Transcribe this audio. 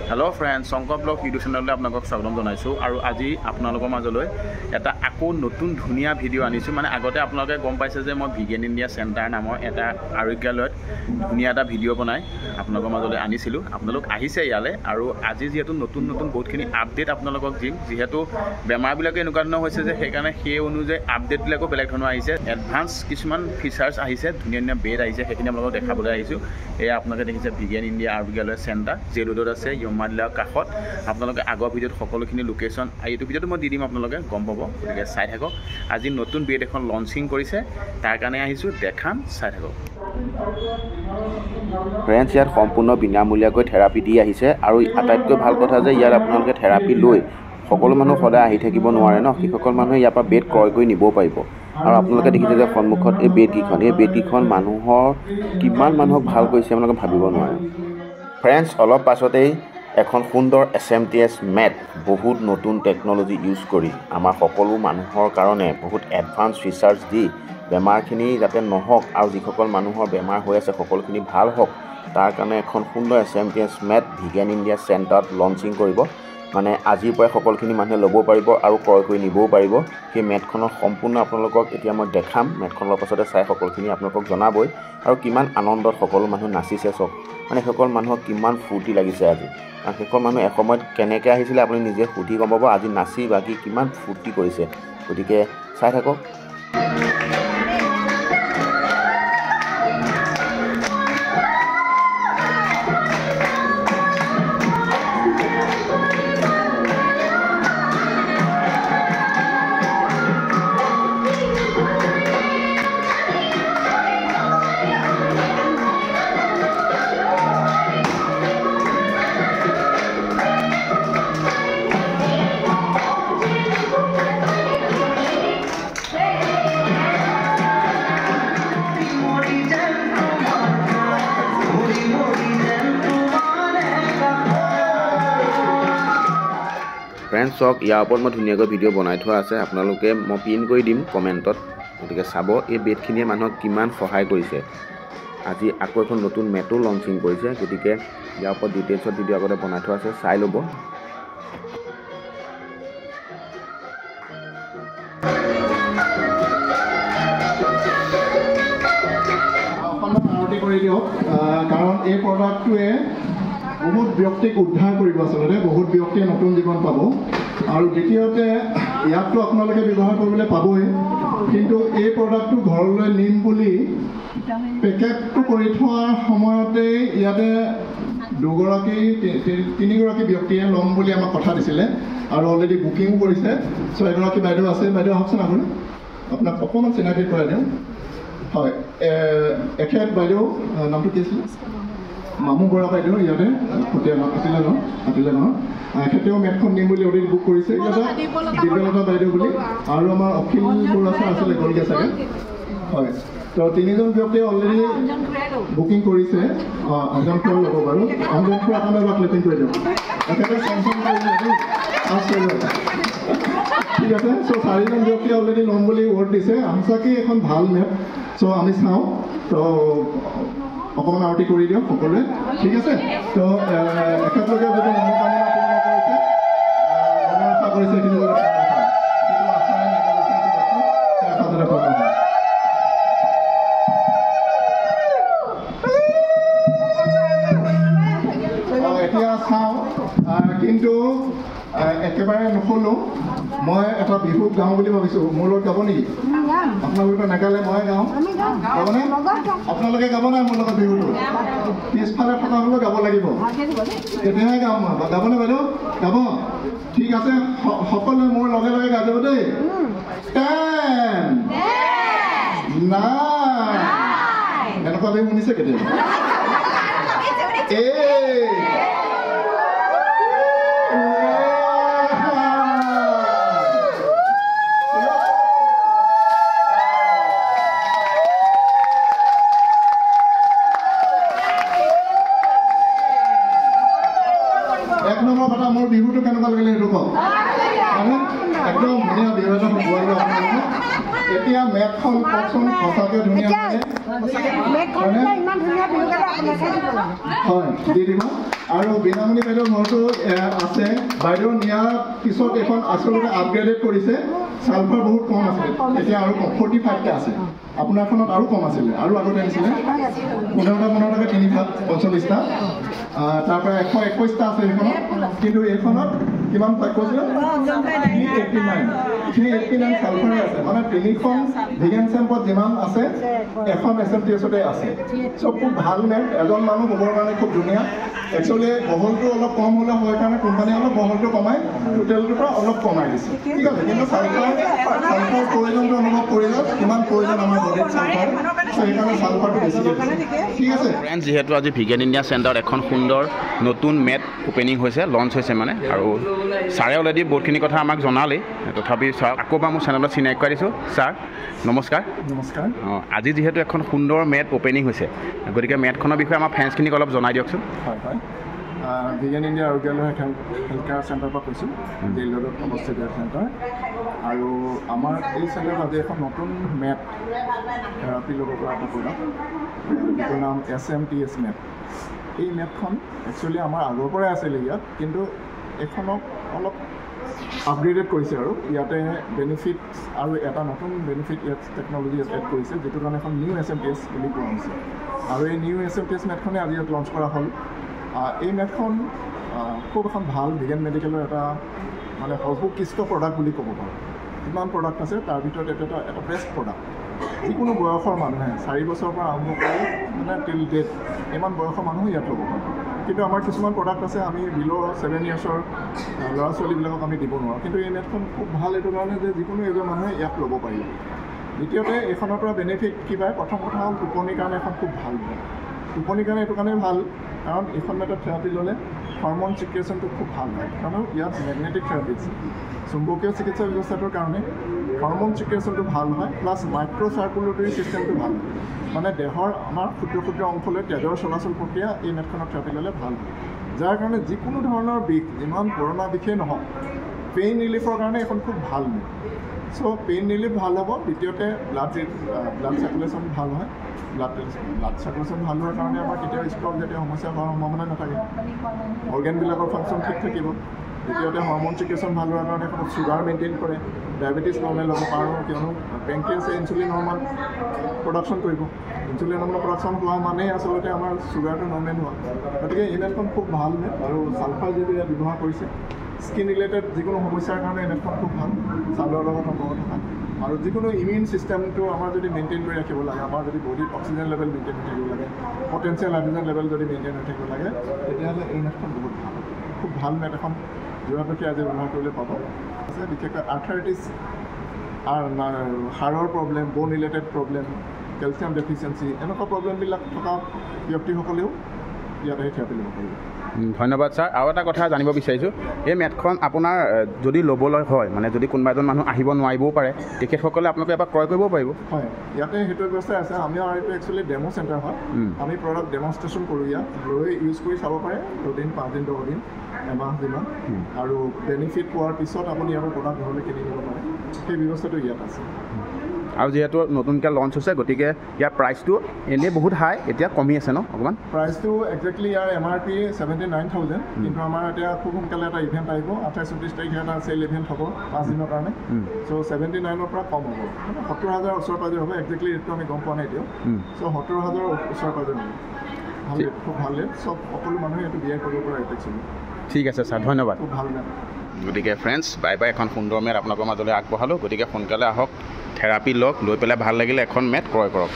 hello friends Shankar blog YouTube channel आपलोक स्वागतम जानाइছো और आज आपनलोকৰ মাজলৈ এটা আকো নতুন ধুনিয়া ভিডিও আনিছো মানে আগতে আপোনালোকে গম পাইছে যে মই ভিগেন ইন্ডিয়া সেন্টার নামৰ এটা আৰোগ্যালয়ত ধুনিয়া এটা ভিডিও বনাই আপোনালোকৰ মাজলৈ আনিছিলো আপোনালোক আহিছে ইয়ালে আৰু আজি যেহেতু নতুন নতুন বহুতখিনি আপডেট আপোনালোকক দিম যেহেতু বেমাৰ বিলাকে এনেকুৱা ধৰণৰ হৈছে যে সেইকাৰণে সেই অনুযায়ী আপডেট বিলাকো বেলেগ ধৰণৰ আহিছে এডভান্স কিছুমান ফিচাৰ্স আহিছে ধুনিয়া ধুনিয়া বেড আহিছে সেইখিনি আপোনালোকক দেখাবলৈ আহিছো এই আপোনালোকে দেখিছে ভিগেন ইন্ডিয়া আৰোগ্যালয় সেন্টাৰ যে ৰোডত আছে মালিলা কাখত আপোনালোকে আগৰ ভিডিওত সকলোখিনি লোকেশন এইটো ভিডিওটো মই দি দিম আপোনালোকে গম পাব গতিকে চাই থাকক আজি নতুন বেড এখন লঞ্চিং কৰিছে তাৰ কাৰণে আহিছো দেখাম চাই থাকক ফ্ৰেন্ডছ ইয়াত সম্পূৰ্ণ বিনামূলীয়াকৈ থেৰাপি দি আহিছে আৰু আটাইতকৈ ভাল কথা যে ইয়াত আপোনালোকে থেৰাপি লৈ সকলো মানুহ সদায় আহি থাকিব নোৱাৰে ন কিসকল মানুহে ইয়াৰ পৰা বেড ক্ৰয় কৰি নিব পাৰিব আৰু আপোনালোকে দেখিছে যে সন্মুখত এই বেডকেইখন মানুহৰ কিমান মানুহক ভাল কৰিছে আপোনালোকে ভাবিব নোৱাৰে ফ্ৰেন্ডছ অলপ পাছতেই এখন সুন্দৰ SMTS মেট বহুত নতুন টেকনলজি ইউজ কৰি আমাৰ সকলো মানুহৰ কাৰণে বহুত এডভান্স ফিচাৰ্স দি বেমাৰখিনি যাতে নহওক আৰু যিসকল মানুহৰ বেমাৰ হৈ আছে সকলোখিনি ভাল হওক তাৰ কাৰণে এখন সুন্দৰ SMTS মেট ভিগেন ইন্ডিয়া সেন্টাৰত লঞ্চিং কৰিব মানে আজিৰ পৰা সকলোখিনি মানুহে ল'ব পাৰিব আৰু ক্ৰয় কৰি নিবও পাৰিব সেই মেটখনৰ সম্পূৰ্ণ আপোনালোকক এতিয়া মই দেখাম মেটখনৰ পাছতে চাই সকলোখিনি আপোনালোকক জনাবই আৰু কিমান আনন্দত সকলো মানুহ নাচিছে চক মানে সকল মানুহক কিমান ফূৰ্তি লাগিছে আজি আৰু সকল মানুহ এসময়ত কেনেকৈ আহিছিলে আপুনি নিজে সুধি গম পাব আজি নাচি বাকি কিমান ফূৰ্তি কৰিছে গতিকে চাই থাকক ফ্ৰেন্ডছ চক ইয়াৰ ওপৰত মই ধুনীয়াকৈ ভিডিঅ' বনাই থোৱা আছে আপোনালোকে মই পিন কৰি দিম কমেণ্টত গতিকে চাব এই বেডখিনিয়ে মানুহক কিমান সহায় কৰিছে আজি আকৌ এখন নতুন মেটো লঞ্চিং কৰিছে গতিকে ইয়াৰ ওপৰত ডিটেইলছত ভিডিঅ' আগতে বনাই থোৱা আছে চাই ল'ব কাৰণ এই প্ৰডাক্টটোৱে বহুত ব্যক্তিক উদ্ধাৰ কৰিব আচলতে বহুত ব্যক্তিয়ে নতুন জীৱন পাব আৰু দ্বিতীয়তে ইয়াততো আপোনালোকে ব্যৱহাৰ কৰিবলৈ পাবই কিন্তু এই প্ৰডাক্টটো ঘৰলৈ নিম বুলি পেকেটটো কৰি থোৱাৰ সময়তে ইয়াতে তিনিগৰাকী ব্যক্তিয়ে ল'ম বুলি আমাক কথা দিছিলে আৰু অলৰেডি বুকিঙো কৰিছে চ' এগৰাকী বাইদেউ আছে বাইদেউ আহকচোন আপুনি আপোনাক অকণমান চিনাকি কৰাই দিওঁ হয় এখেত বাইদেউ নামটো কি আছিলে মামু বৰা বাইদেউ ইয়াতে আতিলে নহয় এখেতেও মেটখন নিম বুলি অলৰেডি বুক কৰিছে ইয়াতে দিব্যলতা বাইদেউ বুলি আৰু আমাৰ অখিল বৰা ছাৰ আছিলে গ'লগৈ চাগে হয় তো তিনিজন ব্যক্তিয়ে অলৰেডি বুকিং কৰিছে অঞ্জন খুৱাই ল'ব বাৰু অঞ্জন খুৱাই আপোনাৰ এবাৰ ক্লিপিং কৰি দিয়ক এখেতে চেংচন কৰিছে ঠিক আছে চ' চাৰিজন ব্যক্তিয়ে অলৰেডি ল'ম বুলি ৱৰ্ড দিছে সঁচাকৈ এখন ভাল মেপ চ' আমি চাওঁ তো অকণমান আৰতি কৰি দিয়ক সকলোৱে ঠিক আছে তো এখেতলোকে যদি মনোকামনা পূৰ্ণ কৰিছে মনৰ আশা কৰিছে এতিয়া চাওঁ কিন্তু একেবাৰে নুশুনো মই এটা বিহু গাওঁ বুলি ভাবিছোঁ মোৰ লগত গাব নেকি আপোনালোকে নাগালে মই গাওঁ গাবনে আপোনালোকে গাব নাই মোৰ লগত বিহুটো পিছফালে থকা হ'লেও গাব লাগিব তেতিয়াহে গাওঁ মই গাবনে বাইদেউ গাব ঠিক আছে সকলোৱে মোৰ লগে লগে গাই যাব দেই 10 9 এনেকুৱা বিহু শুনিছে কেতিয়াবা এক নম্বৰ কথা মোৰ বিহুটো কেনেকুৱা লাগিলে সেইটো কওক একদম ধুনীয়া বিহু এটা শুকুৱালোঁ আপোনালোকে এতিয়া মেটখন কওকচোন সঁচাকৈ ধুনীয়া হয় দি দিব আৰু বিনামণি বাইদেউৰ ঘৰটো আছে বাইদেউ নিয়াৰ পিছত এখন আচলতে আপগ্ৰেডেড কৰিছে ছালফাৰ বহুত কম আছিলে এতিয়া আৰু 45টা আছে আপোনাৰখনত আৰু কম আছিলে আৰু আগতে আনিছিলে 15টা 345টা তাৰপৰা 121টা আছে এইখনত কিন্তু এইখনত কিমান কৈছিলে 389 ছালফাৰ আছে মানে 3খন ভিগেন চেম্পত যিমান আছে এখন SMTSতে আছে চব খুব ভাল মেট এজন মানুহ হ'বৰ কাৰণে খুব ধুনীয়া একচুৱেলি বহলটো অলপ কম হ'লে হয় কাৰণে কোম্পানীয়ে অলপ বহলটো কমাই টোটেলটোৰ পৰা অলপ কমাই দিছে ঠিক আছে কিন্তু ছালফাৰ প্ৰয়োজনটো অনুভৱ কৰিলে কিমান প্ৰয়োজন আমাৰ বডিত ছালফাৰ সেইকাৰণে ছালফাৰটো বেছিকৈ ঠিক আছে ফ্ৰেণ্ডছ যিহেতু আজি ভিগেন ইণ্ডিয়া চেণ্টাৰত এখন সুন্দৰ নতুন মেট অপেনিং হৈছে লঞ্চ হৈছে মানে আৰু ছাৰে অলৰেডি বহুতখিনি কথা আমাক জনালেই তথাপি ছাৰ আকৌ বা মোৰ চেনেলত চিনাকি কৰাই দিছোঁ ছাৰ নমস্কাৰ নমস্কাৰ আজি যিহেতু এখন সুন্দৰ মেট অপেনিং হৈছে গতিকে মেটখনৰ বিষয়ে আমাৰ ফ্ৰেণ্ডছখিনিক অলপ জনাই দিয়কচোন হয় হয় ভিগেন ইণ্ডিয়া আৰোগ্যালয় হেল্থ কেয়াৰ চেণ্টাৰৰ পৰা কৈছোঁ জেইল ৰোডত অৱস্থিত চেণ্টাৰ আৰু আমাৰ এই চেণ্টাৰত আজি এখন নতুন মেট থেৰাপি ল'ব পৰা এটা প্ৰডাক্ট যিটোৰ নাম SMTS মেট এই মেটখন একচুৱেলি আমাৰ আগৰ পৰাই আছিলে ইয়াত কিন্তু এইখনক অলপ আপগ্ৰেডেড কৰিছে আৰু ইয়াতে বেনিফিট আৰু এটা নতুন বেনিফিট ইয়াত টেকন'লজি এড কৰিছে যিটোৰ কাৰণে এখন নিউ SMTS বুলি কোৱা হৈছে আৰু এই নিউ SMTS মেটখনে আজি ইয়াত লঞ্চ কৰা হ'ল এই মেটখন খুব এখন ভাল ভিগেন মেডিকেলৰ এটা মানে সৰ্বোৎকৃষ্ট প্ৰডাক্ট বুলি ক'ব পাৰোঁ কিমান প্ৰডাক্ট আছে তাৰ ভিতৰত এটা বেষ্ট প্ৰডাক্ট যিকোনো বয়সৰ মানুহে 4 বছৰৰ পৰা আৰম্ভ কৰি মানে টিল ডেট ইমান বয়সৰ মানুহ ইয়াত ল'ব পাৰে কিন্তু আমাৰ কিছুমান প্ৰডাক্ট আছে আমি বিল' 7 ইয়াৰ্ছৰ ল'ৰা ছোৱালীবিলাকক আমি দিব নোৱাৰোঁ কিন্তু এই নেটখন খুব ভাল এইটো কাৰণে যে যিকোনো এজন মানুহে ইয়াত ল'ব পাৰিব দ্বিতীয়তে এইখনৰ পৰা বেনিফিট কি পায় প্ৰথম কথা হ'ল টোপনিৰ কাৰণে এখন খুব ভাল টোপনিৰ কাৰণে এইটো কাৰণে ভাল কাৰণ এইখন মেটত থেৰাপি ল'লে হৰমন চিক্ৰেশ্যনটো খুব ভাল হয় কাৰণ ইয়াত মেগনেটিক থেৰাপি আছে চুম্বকীয় চিকিৎসা ব্যৱস্থাটোৰ কাৰণে হৰমন চিক্ৰেশ্যনটো ভাল হয় প্লাছ মাইক্ৰ' চাৰ্কুলেটৰী ছিষ্টেমটো ভাল হয় মানে দেহৰ আমাৰ ক্ষুদ্ৰ ক্ষুদ্ৰ অংশলৈ তেজৰ চলাচল প্ৰক্ৰিয়া এই মেটখনত থেৰাপি ল'লে ভাল হয় যাৰ কাৰণে যিকোনো ধৰণৰ বিষ যিমান পুৰণা বিষেই নহওক পেইন ৰিলিফৰ কাৰণে এখন খুব ভাল মেট চ' পেইন ৰিলিফ ভাল হ'ব দ্বিতীয়তে ব্লাড চাৰ্কুলেশ্যন ভাল হয় ব্লাড চাৰ্কুলেশ্যন ভাল হোৱাৰ কাৰণে আমাৰ কেতিয়াও ষ্ট্ৰক জাতীয় সমস্যা হোৱাৰ সম্ভাৱনা নাথাকে অৰ্গেনবিলাকৰ ফাংচন ঠিক থাকিব দ্বিতীয়তে হৰমন চিকিৎসা ভাল হোৱাৰ কাৰণে এখন চুগাৰ মেইনটেইন কৰে ডায়েবেটিছ নৰ্মেল হ'ব পাৰোঁ কিয়নো পেংক্ৰিয়াছে ইনচুলিন হৰমন প্ৰডাকশ্যন কৰিব ইনচুলিন হৰমন প্ৰডাকশ্যন হোৱা মানেই আচলতে আমাৰ চুগাৰটো নৰ্মেল হোৱা গতিকে এই মেটখন খুব ভাল মেট আৰু ছালফাৰ যিটো ইয়াত ব্যৱহাৰ কৰিছে স্কিন ৰিলেটেড যিকোনো সমস্যাৰ কাৰণে এই মেটখন খুব ভাল ছালৰ লগত সম্পৰ্ক থকা আৰু যিকোনো ইমিউন চিষ্টেমটো আমাৰ যদি মেইনটেইন কৰি ৰাখিব লাগে আমাৰ যদি বডিত অক্সিজেন লেভেল মেইনটেইন হৈ থাকিব লাগে পটেঞ্চিয়েল হাইড্ৰজেন লেভেল যদি মেইনটেইন হৈ থাকিব লাগে তেতিয়াহ'লে এই মেটখন বহুত ভাল খুব ভাল মেট এখন যোৱাপক্ষে আজি ব্যৱহাৰ কৰিলে পাব আছে বিশেষকৈ আৰ্থৰাইটিছ হাড়ৰ problem bone related problem calcium deficiency এনেকুৱা প্ৰব্লেমবিলাক থকা ব্যক্তিসকলেও ইয়াত আহি থেৰাপি ল'ব পাৰিব ধন্যবাদ ছাৰ আৰু এটা কথা জানিব বিচাৰিছোঁ এই মেটখন আপোনাৰ যদি ল'বলৈ হয় মানে যদি কোনোবা এজন মানুহ আহিব নোৱাৰিবও পাৰে তেখেতসকলে আপোনালোকে এবাৰ ক্ৰয় কৰিব পাৰিব হয় ইয়াতে সেইটো ব্যৱস্থা আছে আমাৰ এইটো একচুৱেলি ডেমো চেণ্টাৰ হয় আমি প্ৰডাক্ট ডেমনষ্ট্ৰেশ্যন কৰোঁ ইয়াত লৈ ইউজ কৰি চাব পাৰে 2 দিন 5 দিন 10 দিন এমাহ দিনত আৰু বেনিফিট পোৱাৰ পিছত আপুনি ইয়াৰ প্ৰডাক্ট ঘৰলৈ কিনি নিব পাৰে সেই ব্যৱস্থাটো ইয়াত আছে আৰু যিহেতু নতুনকৈ লঞ্চ হৈছে গতিকে ইয়াৰ প্ৰাইচটো এনেই বহুত হাই এতিয়া কমি আছে ন অকণমান প্ৰাইচটো একজেক্টলি ইয়াৰ MRP 79,000 কিন্তু আমাৰ এতিয়া খুব সোনকালে এটা ইভেণ্ট আহিব 28-29 তাৰিখে এটা চেল ইভেণ্ট হ'ব 5 দিনৰ কাৰণে চ' 79ৰ পৰা কম হ'ব মানে 70,000 ওচৰ পাজৰ হ'ব একজেক্টলি ৰেটটো আমি গম পোৱা নাই এতিয়াও চ' 70,000 ওচৰ পাজৰ হ'ব ভাল খুব ভাল ৰেট চব সকলো মানুহে এইটো বিয়াৰ কৰিব পৰা ৰেট একচুৱেলি ঠিক আছে ছাৰ ধন্যবাদ খুব ভাল মেট গতিকে ফ্ৰেণ্ডছ বাই এখন সুন্দৰ মেট আপোনালোকৰ মাজলৈ আগবঢ়ালোঁ গতিকে সোনকালে আহক থেৰাপি লওক লৈ পেলাই ভাল লাগিলে এখন মেট ক্ৰয় কৰক